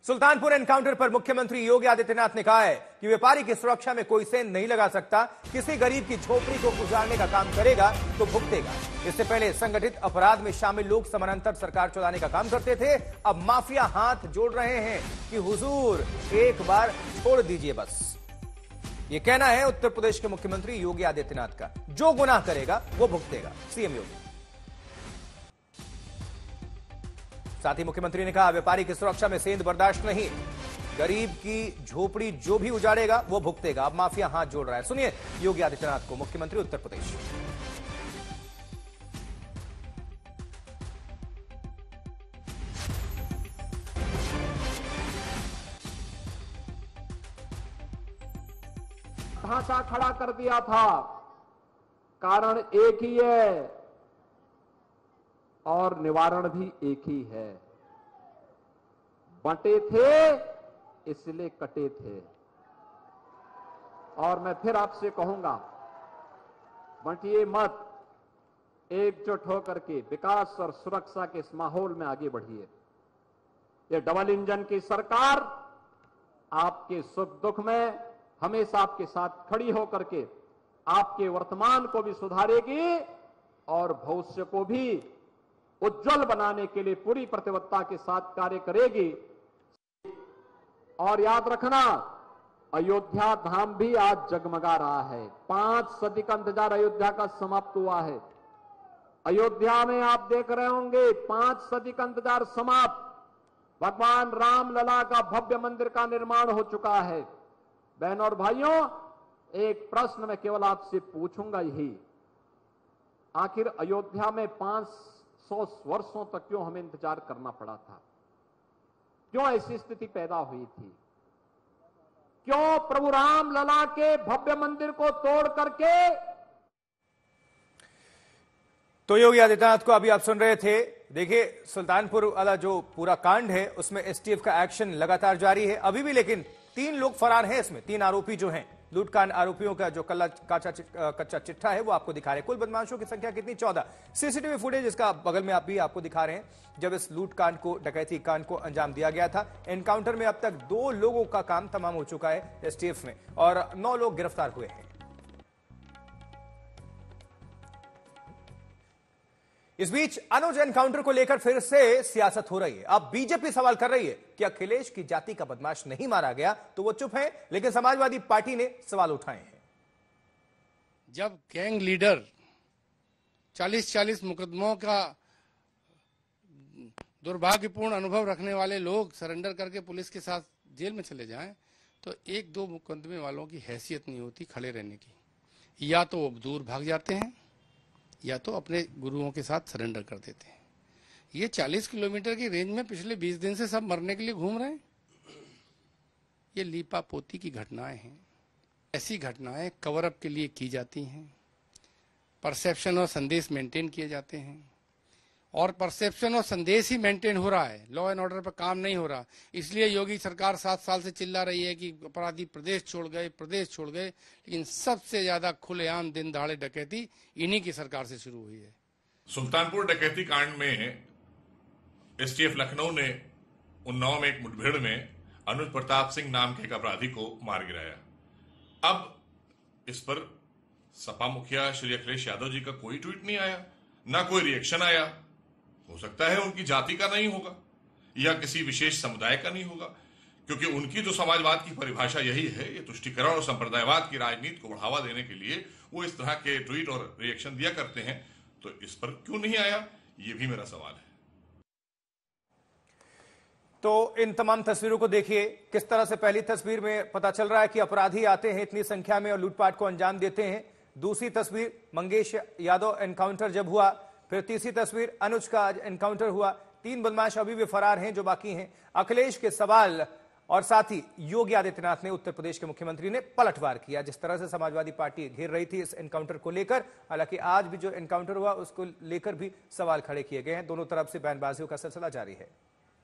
Sultanpur encounter पर मुख्यमंत्री योगी आदित्यनाथ ने कहा है कि व्यापारी की सुरक्षा में कोई सेंध नहीं लगा सकता। किसी गरीब की झोपड़ी को गुजारने का काम करेगा तो भुगतेगा। इससे पहले संगठित अपराध में शामिल लोग समानांतर सरकार चलाने का काम करते थे। अब माफिया हाथ जोड़ रहे हैं कि हुजूर एक बार छोड़ दीजिए बस। यह कहना है उत्तर प्रदेश के मुख्यमंत्री योगी आदित्यनाथ का। जो गुनाह करेगा वो भुगतेगा, सीएम योगी। साथ ही मुख्यमंत्री ने कहा व्यापारी की सुरक्षा में सेंध बर्दाश्त नहीं। गरीब की झोपड़ी जो भी उजाड़ेगा वो भुगतेगा। अब माफिया हाथ जोड़ रहा है। सुनिए योगी आदित्यनाथ को, मुख्यमंत्री उत्तर प्रदेश। ढांचा खड़ा कर दिया था, कारण एक ही है और निवारण भी एक ही है। बंटे थे इसलिए कटे थे। और मैं फिर आपसे कहूंगा, बंटिए मत, एकजुट होकर के विकास और सुरक्षा के इस माहौल में आगे बढ़िए। ये डबल इंजन की सरकार आपके सुख दुख में हमेशा आपके साथ खड़ी होकर के आपके वर्तमान को भी सुधारेगी और भविष्य को भी उज्जवल बनाने के लिए पूरी प्रतिबद्धता के साथ कार्य करेगी। और याद रखना, अयोध्या धाम भी आज जगमगा रहा है। 5 सदी का इंतजार अयोध्या का समाप्त हुआ है। अयोध्या में आप देख रहे होंगे 5 सदी का इंतजार समाप्त। भगवान राम लला का भव्य मंदिर का निर्माण हो चुका है। बहनों और भाइयों, एक प्रश्न मैं केवल आपसे पूछूंगा यही, आखिर अयोध्या में 500 वर्षों तक क्यों हमें इंतजार करना पड़ा था? क्यों ऐसी स्थिति पैदा हुई थी? क्यों प्रभु राम लला के भव्य मंदिर को तोड़ करके? तो योगी आदित्यनाथ को अभी आप सुन रहे थे। देखिए सुल्तानपुर वाला जो पूरा कांड है उसमें एसटीएफ का एक्शन लगातार जारी है अभी भी, लेकिन 3 लोग फरार हैं इसमें। 3 आरोपी जो हैं, लूटकांड आरोपियों का जो कच्चा चिट्ठा है वो आपको दिखा रहे हैं। कुल बदमाशों की संख्या कितनी? 14। सीसीटीवी फुटेज इसका बगल में आप भी आपको दिखा रहे हैं जब इस लूटकांड को, डकैती कांड को अंजाम दिया गया था। एनकाउंटर में अब तक 2 लोगों का काम तमाम हो चुका है एसटीएफ में और 9 लोग गिरफ्तार हुए हैं। इस बीच अनुज एनकाउंटर को लेकर फिर से सियासत हो रही है। अब बीजेपी सवाल कर रही है कि अखिलेश की जाति का बदमाश नहीं मारा गया तो वो चुप है, लेकिन समाजवादी पार्टी ने सवाल उठाए हैं। जब गैंग लीडर 40-40 मुकदमों का दुर्भाग्यपूर्ण अनुभव रखने वाले लोग सरेंडर करके पुलिस के साथ जेल में चले जाएं तो 1-2 मुकदमे वालों की हैसियत नहीं होती खड़े रहने की। या तो वो दूर भाग जाते हैं या तो अपने गुरुओं के साथ सरेंडर कर देते हैं। ये 40 किलोमीटर की रेंज में पिछले 20 दिन से सब मरने के लिए घूम रहे हैं। ये लीपा पोती की घटनाएं हैं। ऐसी घटनाएं कवर अप के लिए की जाती हैं। परसेप्शन और संदेश मेंटेन किए जाते हैं और परसेप्शन और संदेश ही मेंटेन हो रहा है, लॉ एंड ऑर्डर पर काम नहीं हो रहा। इसलिए योगी सरकार 7 साल से चिल्ला रही है कि अपराधी प्रदेश छोड़ गए, प्रदेश छोड़ गए, लेकिन सबसे ज्यादा खुलेआम दिन दहाड़े डकैती इन्हीं की सरकार से शुरू हुई है। सुल्तानपुर डकैती कांड में एसटीएफ लखनऊ ने उन्नाव में एक मुठभेड़ में अनुज प्रताप सिंह नाम के एक अपराधी को मार गिराया। अब इस पर सपा मुखिया श्री अखिलेश यादव जी का कोई ट्वीट नहीं आया, ना कोई रिएक्शन आया। हो सकता है उनकी जाति का नहीं होगा या किसी विशेष समुदाय का नहीं होगा, क्योंकि उनकी जो समाजवाद की परिभाषा यही है, ये तुष्टिकरण और संप्रदायवाद की राजनीति को बढ़ावा देने के लिए वो इस तरह के ट्वीट और रिएक्शन दिया करते हैं। तो इस पर क्यों नहीं आया, ये भी मेरा सवाल है। तो इन तमाम तस्वीरों को देखिए, किस तरह से पहली तस्वीर में पता चल रहा है कि अपराधी आते हैं इतनी संख्या में और लूटपाट को अंजाम देते हैं। दूसरी तस्वीर मंगेश यादव एनकाउंटर जब हुआ, फिर तीसरी तस्वीर अनुज का आज एनकाउंटर हुआ। 3 बदमाश अभी भी फरार हैं जो बाकी हैं। अखिलेश के सवाल और साथ ही योगी आदित्यनाथ ने, उत्तर प्रदेश के मुख्यमंत्री ने पलटवार किया। जिस तरह से समाजवादी पार्टी घेर रही थी इस एनकाउंटर को लेकर, हालांकि आज भी जो एनकाउंटर हुआ उसको लेकर भी सवाल खड़े किए गए हैं। दोनों तरफ से बयानबाजियों का सिलसिला जारी है।